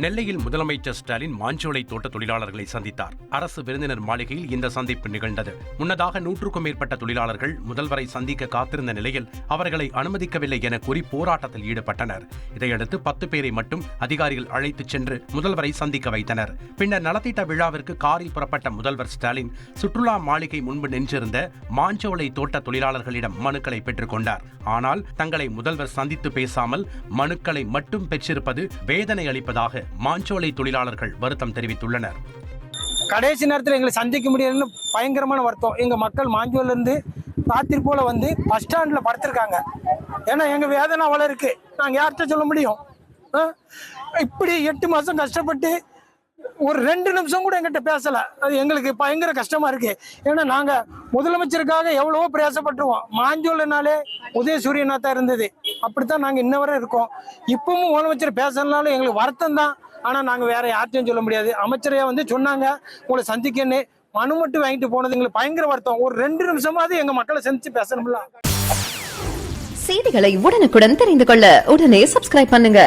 நெல்லையில் முதலமைச்சர் ஸ்டாலின் மாஞ்சோலை தோட்ட தொழிலாளர்களை சந்தித்தார். அரசு விருந்தினர் மாளிகையில் இந்த சந்திப்பு நிகழ்ந்தது. முன்னதாக 100க்கும் மேற்பட்ட தொழிலாளர்கள் முதல்வரை சந்திக்க காத்திருந்த நிலையில் அவர்களை அனுமதிக்கவில்லை என கூறி போராட்டத்தில் ஈடுபட்டனர். இதையடுத்து 10 பேரை மட்டும் அதிகாரிகள் அழைத்துச் சென்று முதல்வரை சந்திக்க வைத்தனர். பின்னர் நலத்திட்ட விழாவிற்கு காரில் புறப்பட்ட முதல்வர் ஸ்டாலின் சுற்றுலா மாளிகை முன்பு நின்றிருந்த மாஞ்சோலை தோட்ட தொழிலாளர்களிடம் மனுக்களை பெற்றுக் கொண்டார். ஆனால் தங்களை முதல்வர் சந்தித்து பேசாமல் மனுக்களை மட்டும் பெற்றிருப்பது வேதனை அளிப்பதாக மாஞ்சோலை தொழிலாளர்கள் வருத்தம் தெரிவித்துள்ளனர். கடைசி நேரத்தில் எங்களை சந்திக்க முடியாதுன்னு பயங்கரமான வருத்தம். எங்க மக்கள் மாஞ்சோல இருந்து ராத்திரி போல வந்து பஸ் ஸ்டாண்ட்ல படுத்திருக்காங்க. ஏன்னா எங்க வேதனை அவ்வளவு இருக்கு. நாங்க யார்கிட்ட சொல்ல முடியும்? இப்படி 8 மாசம் கஷ்டப்பட்டு ஒரு 2 நிமிஷம் கூட எங்கிட்ட பேசல. அது எங்களுக்கு பயங்கர கஷ்டமா இருக்கு. ஏன்னா நாங்க முதலமைச்சருக்காக எவ்வளவோ பிரயாசப்பட்டுருவோம். மாஞ்சோலனாலே உதயசூரியனா தான் இருந்தது. அப்படித்தான் நாங்க இன்ன வரை இருக்கோம். இப்பவும் முதலமைச்சர் பேசலனாலும் எங்களுக்கு வருத்தம் தான். ஆனா நாங்க வேற யார்ட்டையும் சொல்ல முடியாது. அமைச்சரையா வந்து சொன்னாங்க உங்களை சந்திக்கன்னு, மனு மட்டும் வாங்கிட்டு போனது எங்களுக்கு பயங்கர வருத்தம். ஒரு 2 நிமிஷமாவது எங்க மக்களை சந்திச்சு பேசணும்ல. செய்திகளை உடனுக்குடன் தெரிந்து கொள்ள உடனே சப்ஸ்கிரைப் பண்ணுங்க.